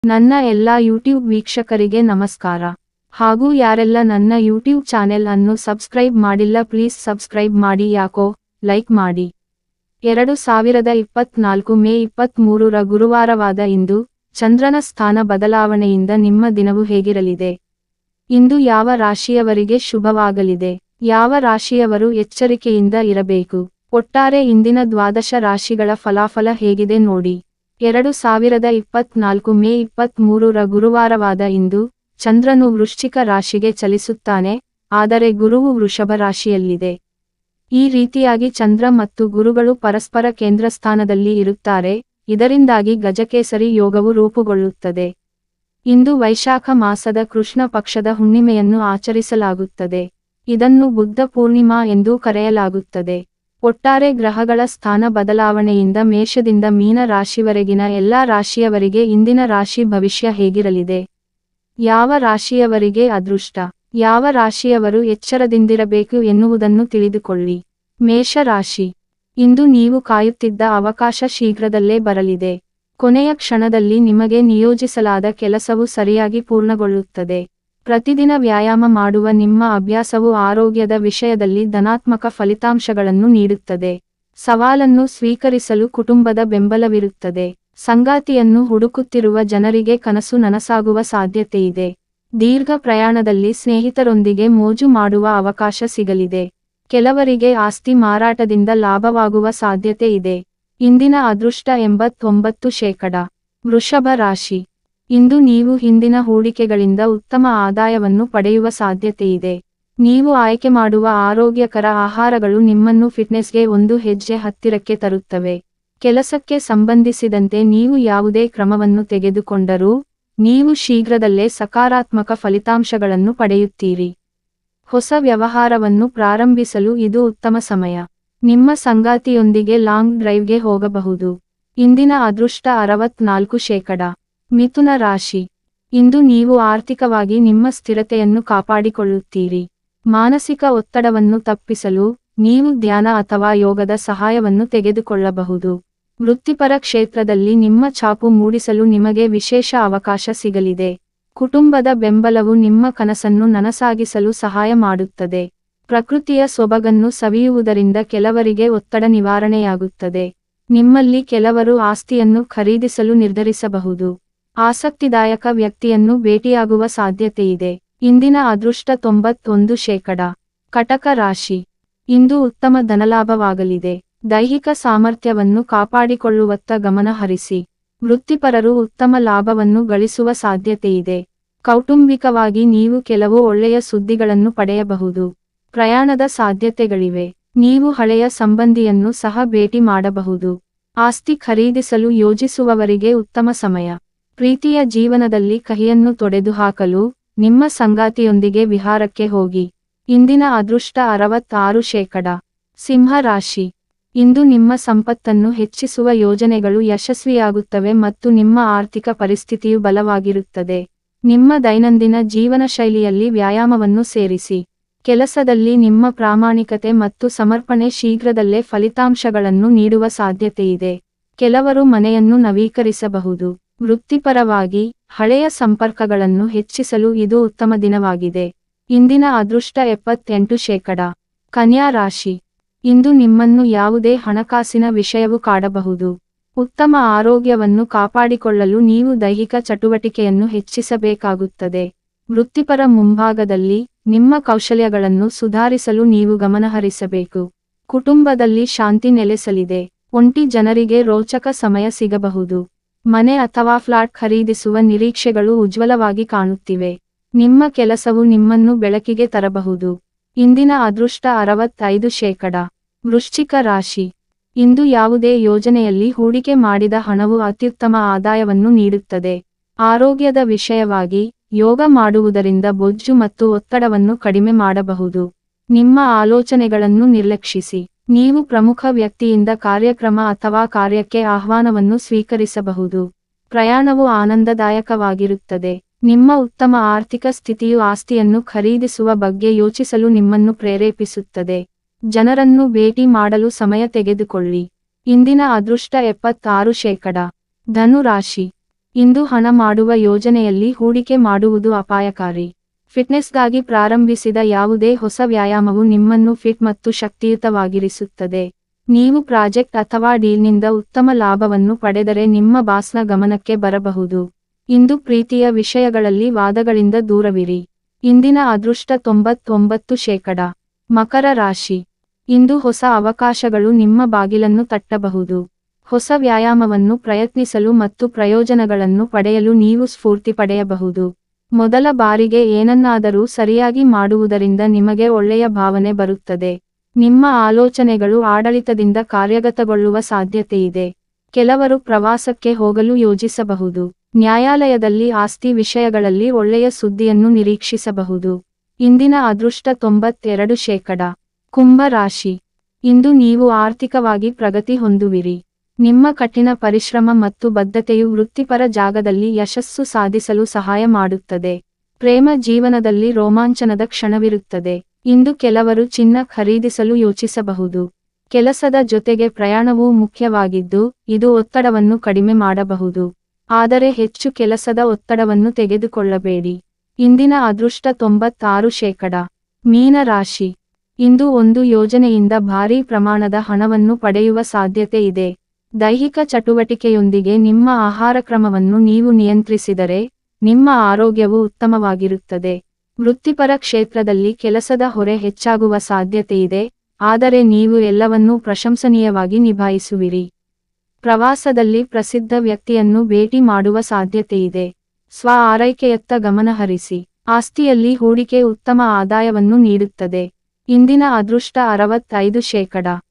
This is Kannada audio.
ನನ್ನ ಎಲ್ಲಾ ಯೂಟ್ಯೂಬ್ ವೀಕ್ಷಕರಿಗೆ ನಮಸ್ಕಾರ. ಹಾಗೂ ಯಾರೆಲ್ಲ ನನ್ನ ಯೂಟ್ಯೂಬ್ ಚಾನೆಲ್ ಅನ್ನು ಸಬ್ಸ್ಕ್ರೈಬ್ ಮಾಡಿಲ್ಲ ಪ್ಲೀಸ್ ಸಬ್ಸ್ಕ್ರೈಬ್ ಮಾಡಿ ಯಾಕೋ ಲೈಕ್ ಮಾಡಿ. 2024 ಮೇ 23ರ ಗುರುವಾರವಾದ ಇಂದು ಚಂದ್ರನ ಸ್ಥಾನ ಬದಲಾವಣೆಯಿಂದ ನಿಮ್ಮ ದಿನವು ಹೇಗಿರಲಿದೆ? ಇಂದು ಯಾವ ರಾಶಿಯವರಿಗೆ ಶುಭವಾಗಲಿದೆ? ಯಾವ ರಾಶಿಯವರು ಎಚ್ಚರಿಕೆಯಿಂದ ಇರಬೇಕು? ಒಟ್ಟಾರೆ ಇಂದಿನ ದ್ವಾದಶ ರಾಶಿಗಳ ಫಲಾಫಲ ಹೇಗಿದೆ ನೋಡಿ. 2024 ಮೇ 23ರ ಗುರುವಾರವಾದ ಇಂದು ಚಂದ್ರನು ವೃಶ್ಚಿಕ ರಾಶಿಗೆ ಚಲಿಸುತ್ತಾನೆ, ಆದರೆ ಗುರುವು ವೃಷಭ ರಾಶಿಯಲ್ಲಿದೆ. ಈ ರೀತಿಯಾಗಿ ಚಂದ್ರ ಮತ್ತು ಗುರುಗಳು ಪರಸ್ಪರ ಕೇಂದ್ರಸ್ಥಾನದಲ್ಲಿ ಇರುತ್ತಾರೆ, ಇದರಿಂದಾಗಿ ಗಜಕೇಸರಿ ಯೋಗವು ರೂಪುಗೊಳ್ಳುತ್ತದೆ. ಇಂದು ವೈಶಾಖ ಮಾಸದ ಕೃಷ್ಣ ಪಕ್ಷದ ಹುಣ್ಣಿಮೆಯನ್ನು ಆಚರಿಸಲಾಗುತ್ತದೆ. ಇದನ್ನು ಬುದ್ಧ ಪೂರ್ಣಿಮಾ ಎಂದೂ ಕರೆಯಲಾಗುತ್ತದೆ. ಒಟ್ಟಾರೆ ಗ್ರಹಗಳ ಸ್ಥಾನ ಬದಲಾವಣೆಯಿಂದ ಮೇಷದಿಂದ ಮೀನ ರಾಶಿವರೆಗಿನ ಎಲ್ಲಾ ರಾಶಿಯವರಿಗೆ ಇಂದಿನ ರಾಶಿ ಭವಿಷ್ಯ ಹೇಗಿರಲಿದೆ? ಯಾವ ರಾಶಿಯವರಿಗೆ ಅದೃಷ್ಟ? ಯಾವ ರಾಶಿಯವರು ಎಚ್ಚರದಿಂದಿರಬೇಕು ಎನ್ನುವುದನ್ನು ತಿಳಿದುಕೊಳ್ಳಿ. ಮೇಷ ರಾಶಿ. ಇಂದು ನೀವು ಕಾಯುತ್ತಿದ್ದ ಅವಕಾಶ ಶೀಘ್ರದಲ್ಲೇ ಬರಲಿದೆ. ಕೊನೆಯ ಕ್ಷಣದಲ್ಲಿ ನಿಮಗೆ ನಿಯೋಜಿಸಲಾದ ಕೆಲಸವು ಸರಿಯಾಗಿ ಪೂರ್ಣಗೊಳ್ಳುತ್ತದೆ. ಪ್ರತಿದಿನ ವ್ಯಾಯಾಮ ಮಾಡುವ ನಿಮ್ಮ ಅಭ್ಯಾಸವು ಆರೋಗ್ಯದ ವಿಷಯದಲ್ಲಿ ಧನಾತ್ಮಕ ಫಲಿತಾಂಶಗಳನ್ನು ನೀಡುತ್ತದೆ. ಸವಾಲನ್ನು ಸ್ವೀಕರಿಸಲು ಕುಟುಂಬದ ಬೆಂಬಲವಿರುತ್ತದೆ. ಸಂಗಾತಿಯನ್ನು ಹುಡುಕುತ್ತಿರುವ ಜನರಿಗೆ ಕನಸು ನನಸಾಗುವ ಸಾಧ್ಯತೆಯಿದೆ. ದೀರ್ಘ ಪ್ರಯಾಣದಲ್ಲಿ ಸ್ನೇಹಿತರೊಂದಿಗೆ ಮೋಜು ಮಾಡುವ ಅವಕಾಶ ಸಿಗಲಿದೆ. ಕೆಲವರಿಗೆ ಆಸ್ತಿ ಮಾರಾಟದಿಂದ ಲಾಭವಾಗುವ ಸಾಧ್ಯತೆ ಇದೆ. ಇಂದಿನ ಅದೃಷ್ಟ 89%. ವೃಷಭ ರಾಶಿ. ಇಂದು ನೀವು ಹಿಂದಿನ ಹೂಡಿಕೆಗಳಿಂದ ಉತ್ತಮ ಆದಾಯವನ್ನು ಪಡೆಯುವ ಸಾಧ್ಯತೆಯಿದೆ. ನೀವು ಆಯ್ಕೆ ಮಾಡುವ ಆರೋಗ್ಯಕರ ಆಹಾರಗಳು ನಿಮ್ಮನ್ನು ಫಿಟ್ನೆಸ್ಗೆ ಒಂದು ಹೆಜ್ಜೆ ಹತ್ತಿರಕ್ಕೆ ತರುತ್ತವೆ. ಕೆಲಸಕ್ಕೆ ಸಂಬಂಧಿಸಿದಂತೆ ನೀವು ಯಾವುದೇ ಕ್ರಮವನ್ನು ತೆಗೆದುಕೊಂಡರೂ, ನೀವು ಶೀಘ್ರದಲ್ಲೇ ಸಕಾರಾತ್ಮಕ ಫಲಿತಾಂಶಗಳನ್ನು ಪಡೆಯುತ್ತೀರಿ. ಹೊಸ ವ್ಯವಹಾರವನ್ನು ಪ್ರಾರಂಭಿಸಲು ಇದು ಉತ್ತಮ ಸಮಯ. ನಿಮ್ಮ ಸಂಗಾತಿಯೊಂದಿಗೆ ಲಾಂಗ್ ಡ್ರೈವ್ಗೆ ಹೋಗಬಹುದು. ಇಂದಿನ ಅದೃಷ್ಟ 64%. ಮಿಥುನ ರಾಶಿ. ಇಂದು ನೀವು ಆರ್ಥಿಕವಾಗಿ ನಿಮ್ಮ ಸ್ಥಿರತೆಯನ್ನು ಕಾಪಾಡಿಕೊಳ್ಳುತ್ತೀರಿ. ಮಾನಸಿಕ ಒತ್ತಡವನ್ನು ತಪ್ಪಿಸಲು ನೀವು ಧ್ಯಾನ ಅಥವಾ ಯೋಗದ ಸಹಾಯವನ್ನು ತೆಗೆದುಕೊಳ್ಳಬಹುದು. ವೃತ್ತಿಪರ ಕ್ಷೇತ್ರದಲ್ಲಿ ನಿಮ್ಮ ಛಾಪು ಮೂಡಿಸಲು ನಿಮಗೆ ವಿಶೇಷ ಅವಕಾಶ ಸಿಗಲಿದೆ. ಕುಟುಂಬದ ಬೆಂಬಲವು ನಿಮ್ಮ ಕನಸನ್ನು ನನಸಾಗಿಸಲು ಸಹಾಯ ಮಾಡುತ್ತದೆ. ಪ್ರಕೃತಿಯ ಸೊಬಗನ್ನು ಸವಿಯುವುದರಿಂದ ಕೆಲವರಿಗೆ ಒತ್ತಡ ನಿವಾರಣೆಯಾಗುತ್ತದೆ. ನಿಮ್ಮಲ್ಲಿ ಕೆಲವರು ಆಸ್ತಿಯನ್ನು ಖರೀದಿಸಲು ನಿರ್ಧರಿಸಬಹುದು. ಆಸಕ್ತಿದಾಯಕ ವ್ಯಕ್ತಿಯನ್ನು ಭೇಟಿಯಾಗುವ ಸಾಧ್ಯತೆಯಿದೆ. ಇಂದಿನ ಅದೃಷ್ಟ 91%. ಕಟಕ ರಾಶಿ. ಇಂದು ಉತ್ತಮ ಧನಲಾಭವಾಗಲಿದೆ. ದೈಹಿಕ ಸಾಮರ್ಥ್ಯವನ್ನು ಕಾಪಾಡಿಕೊಳ್ಳುವತ್ತ ಗಮನ ಹರಿಸಿ. ವೃತ್ತಿಪರರು ಉತ್ತಮ ಲಾಭವನ್ನು ಗಳಿಸುವ ಸಾಧ್ಯತೆಯಿದೆ. ಕೌಟುಂಬಿಕವಾಗಿ ನೀವು ಕೆಲವು ಒಳ್ಳೆಯ ಸುದ್ದಿಗಳನ್ನು ಪಡೆಯಬಹುದು. ಪ್ರಯಾಣದ ಸಾಧ್ಯತೆಗಳಿವೆ. ನೀವು ಹಳೆಯ ಸಂಬಂಧಿಯನ್ನು ಸಹ ಭೇಟಿ ಮಾಡಬಹುದು. ಆಸ್ತಿ ಖರೀದಿಸಲು ಯೋಜಿಸುವವರಿಗೆ ಉತ್ತಮ ಸಮಯ. ಪ್ರೀತಿಯ ಜೀವನದಲ್ಲಿ ಕಹಿಯನ್ನು ತೊಡೆದುಹಾಕಲು ನಿಮ್ಮ ಸಂಗಾತಿಯೊಂದಿಗೆ ವಿಹಾರಕ್ಕೆ ಹೋಗಿ. ಇಂದಿನ ಅದೃಷ್ಟ 66%. ಸಿಂಹ ರಾಶಿ. ಇಂದು ನಿಮ್ಮ ಸಂಪತ್ತನ್ನು ಹೆಚ್ಚಿಸುವ ಯೋಜನೆಗಳು ಯಶಸ್ವಿಯಾಗುತ್ತವೆ ಮತ್ತು ನಿಮ್ಮ ಆರ್ಥಿಕ ಪರಿಸ್ಥಿತಿಯು ಬಲವಾಗಿರುತ್ತದೆ. ನಿಮ್ಮ ದೈನಂದಿನ ಜೀವನ ಶೈಲಿಯಲ್ಲಿ ವ್ಯಾಯಾಮವನ್ನು ಸೇರಿಸಿ. ಕೆಲಸದಲ್ಲಿ ನಿಮ್ಮ ಪ್ರಾಮಾಣಿಕತೆ ಮತ್ತು ಸಮರ್ಪಣೆ ಶೀಘ್ರದಲ್ಲೇ ಫಲಿತಾಂಶಗಳನ್ನು ನೀಡುವ ಸಾಧ್ಯತೆಯಿದೆ. ಕೆಲವರು ಮನೆಯನ್ನು ನವೀಕರಿಸಬಹುದು. ವೃತ್ತಿಪರವಾಗಿ ಹಳೆಯ ಸಂಪರ್ಕಗಳನ್ನು ಹೆಚ್ಚಿಸಲು ಇದು ಉತ್ತಮ ದಿನವಾಗಿದೆ. ಇಂದಿನ ಅದೃಷ್ಟ 78%. ಕನ್ಯಾ ರಾಶಿ. ಇಂದು ನಿಮ್ಮನ್ನು ಯಾವುದೇ ಹಣಕಾಸಿನ ವಿಷಯವು ಕಾಡಬಹುದು. ಉತ್ತಮ ಆರೋಗ್ಯವನ್ನು ಕಾಪಾಡಿಕೊಳ್ಳಲು ನೀವು ದೈಹಿಕ ಚಟುವಟಿಕೆಯನ್ನು ಹೆಚ್ಚಿಸಬೇಕಾಗುತ್ತದೆ. ವೃತ್ತಿಪರ ಮುಂಭಾಗದಲ್ಲಿ ನಿಮ್ಮ ಕೌಶಲ್ಯಗಳನ್ನು ಸುಧಾರಿಸಲು ನೀವು ಗಮನಹರಿಸಬೇಕು. ಕುಟುಂಬದಲ್ಲಿ ಶಾಂತಿ ನೆಲೆಸಲಿದೆ. ಒಂಟಿ ಜನರಿಗೆ ರೋಚಕ ಸಮಯ ಸಿಗಬಹುದು. ಮನೆ ಅಥವಾ ಫ್ಲಾಟ್ ಖರೀದಿಸುವ ನಿರೀಕ್ಷೆಗಳು ಉಜ್ವಲವಾಗಿ ಕಾಣುತ್ತಿವೆ. ನಿಮ್ಮ ಕೆಲಸವು ನಿಮ್ಮನ್ನು ಬೆಳಕಿಗೆ ತರಬಹುದು. ಇಂದಿನ ಅದೃಷ್ಟ 65%. ವೃಶ್ಚಿಕ ರಾಶಿ. ಇಂದು ಯಾವುದೇ ಯೋಜನೆಯಲ್ಲಿ ಹೂಡಿಕೆ ಮಾಡಿದ ಹಣವು ಅತ್ಯುತ್ತಮ ಆದಾಯವನ್ನು ನೀಡುತ್ತದೆ. ಆರೋಗ್ಯದ ವಿಷಯವಾಗಿ ಯೋಗ ಮಾಡುವುದರಿಂದ ಬೊಜ್ಜು ಮತ್ತು ಒತ್ತಡವನ್ನು ಕಡಿಮೆ ಮಾಡಬಹುದು. ನಿಮ್ಮ ಆಲೋಚನೆಗಳನ್ನು ನಿರ್ಲಕ್ಷಿಸಿ. ನೀವು ಪ್ರಮುಖ ವ್ಯಕ್ತಿಯಿಂದ ಕಾರ್ಯಕ್ರಮ ಅಥವಾ ಕಾರ್ಯಕ್ಕೆ ಆಹ್ವಾನವನ್ನು ಸ್ವೀಕರಿಸಬಹುದು. ಪ್ರಯಾಣವು ಆನಂದದಾಯಕವಾಗಿರುತ್ತದೆ. ನಿಮ್ಮ ಉತ್ತಮ ಆರ್ಥಿಕ ಸ್ಥಿತಿಯು ಆಸ್ತಿಯನ್ನು ಖರೀದಿಸುವ ಬಗ್ಗೆ ಯೋಚಿಸಲು ನಿಮ್ಮನ್ನು ಪ್ರೇರೇಪಿಸುತ್ತದೆ. ಜನರನ್ನು ಭೇಟಿ ಮಾಡಲು ಸಮಯ ತೆಗೆದುಕೊಳ್ಳಿ. ಇಂದಿನ ಅದೃಷ್ಟ 76%. ಧನು ರಾಶಿ. ಇಂದು ಹಣ ಮಾಡುವ ಯೋಜನೆಯಲ್ಲಿ ಹೂಡಿಕೆ ಮಾಡುವುದು ಅಪಾಯಕಾರಿ. ಫಿಟ್ನೆಸ್ಗಾಗಿ ಪ್ರಾರಂಭಿಸಿದ ಯಾವುದೇ ಹೊಸ ವ್ಯಾಯಾಮವು ನಿಮ್ಮನ್ನು ಫಿಟ್ ಮತ್ತು ಶಕ್ತಿಯುತವಾಗಿರಿಸುತ್ತದೆ. ನೀವು ಪ್ರಾಜೆಕ್ಟ್ ಅಥವಾ ಡೀಲ್ನಿಂದ ಉತ್ತಮ ಲಾಭವನ್ನು ಪಡೆದರೆ ನಿಮ್ಮ ಬಾಸ್ನ ಗಮನಕ್ಕೆ ಬರಬಹುದು. ಇಂದು ಪ್ರೀತಿಯ ವಿಷಯಗಳಲ್ಲಿ ವಾದಗಳಿಂದ ದೂರವಿರಿ. ಇಂದಿನ ಅದೃಷ್ಟ 99%. ಮಕರ ರಾಶಿ. ಇಂದು ಹೊಸ ಅವಕಾಶಗಳು ನಿಮ್ಮ ಬಾಗಿಲನ್ನು ತಟ್ಟಬಹುದು. ಹೊಸ ವ್ಯಾಯಾಮವನ್ನು ಪ್ರಯತ್ನಿಸಲು ಮತ್ತು ಪ್ರಯೋಜನಗಳನ್ನು ಪಡೆಯಲು ನೀವು ಸ್ಫೂರ್ತಿ ಪಡೆಯಬಹುದು. ಮೊದಲ ಬಾರಿಗೆ ಏನನ್ನಾದರೂ ಸರಿಯಾಗಿ ಮಾಡುವುದರಿಂದ ನಿಮಗೆ ಒಳ್ಳೆಯ ಭಾವನೆ ಬರುತ್ತದೆ. ನಿಮ್ಮ ಆಲೋಚನೆಗಳು ಆಡಳಿತದಿಂದ ಕಾರ್ಯಗತಗೊಳ್ಳುವ ಸಾಧ್ಯತೆಯಿದೆ. ಕೆಲವರು ಪ್ರವಾಸಕ್ಕೆ ಹೋಗಲು ಯೋಜಿಸಬಹುದು. ನ್ಯಾಯಾಲಯದಲ್ಲಿ ಆಸ್ತಿ ವಿಷಯಗಳಲ್ಲಿ ಒಳ್ಳೆಯ ಸುದ್ದಿಯನ್ನು ನಿರೀಕ್ಷಿಸಬಹುದು. ಇಂದಿನ ಅದೃಷ್ಟ 92%. ಕುಂಭ ರಾಶಿ. ಇಂದು ನೀವು ಆರ್ಥಿಕವಾಗಿ ಪ್ರಗತಿ ಹೊಂದುವಿರಿ. ನಿಮ್ಮ ಕಠಿಣ ಪರಿಶ್ರಮ ಮತ್ತು ಬದ್ಧತೆಯು ವೃತ್ತಿಪರ ಜಾಗದಲ್ಲಿ ಯಶಸ್ಸು ಸಾಧಿಸಲು ಸಹಾಯ ಮಾಡುತ್ತದೆ. ಪ್ರೇಮ ಜೀವನದಲ್ಲಿ ರೋಮಾಂಚನದ ಕ್ಷಣವಿರುತ್ತದೆ. ಇಂದು ಕೆಲವರು ಚಿನ್ನ ಖರೀದಿಸಲು ಯೋಚಿಸಬಹುದು. ಕೆಲಸದ ಜೊತೆಗೆ ಪ್ರಯಾಣವೂ ಮುಖ್ಯವಾಗಿದ್ದು, ಇದು ಒತ್ತಡವನ್ನು ಕಡಿಮೆ ಮಾಡಬಹುದು. ಆದರೆ ಹೆಚ್ಚು ಕೆಲಸದ ಒತ್ತಡವನ್ನು ತೆಗೆದುಕೊಳ್ಳಬೇಡಿ. ಇಂದಿನ ಅದೃಷ್ಟ 96%. ಮೀನ ರಾಶಿ. ಇಂದು ಒಂದು ಯೋಜನೆಯಿಂದ ಭಾರೀ ಪ್ರಮಾಣದ ಹಣವನ್ನು ಪಡೆಯುವ ಸಾಧ್ಯತೆ ಇದೆ. ದೈಹಿಕ ಚಟುವಟಿಕೆಯೊಂದಿಗೆ ನಿಮ್ಮ ಆಹಾರ ಕ್ರಮವನ್ನು ನೀವು ನಿಯಂತ್ರಿಸಿದರೆ, ನಿಮ್ಮ ಆರೋಗ್ಯವು ಉತ್ತಮವಾಗಿರುತ್ತದೆ. ವೃತ್ತಿಪರ ಕ್ಷೇತ್ರದಲ್ಲಿ ಕೆಲಸದ ಹೊರೆ ಹೆಚ್ಚಾಗುವ ಸಾಧ್ಯತೆಯಿದೆ, ಆದರೆ ನೀವು ಎಲ್ಲವನ್ನೂ ಪ್ರಶಂಸನೀಯವಾಗಿ ನಿಭಾಯಿಸುವಿರಿ. ಪ್ರವಾಸದಲ್ಲಿ ಪ್ರಸಿದ್ಧ ವ್ಯಕ್ತಿಯನ್ನು ಭೇಟಿ ಮಾಡುವ ಸಾಧ್ಯತೆಯಿದೆ. ಸ್ವ ಆರೈಕೆಯತ್ತ ಗಮನಹರಿಸಿ. ಆಸ್ತಿಯಲ್ಲಿ ಹೂಡಿಕೆ ಉತ್ತಮ ಆದಾಯವನ್ನು ನೀಡುತ್ತದೆ. ಇಂದಿನ ಅದೃಷ್ಟ 65%.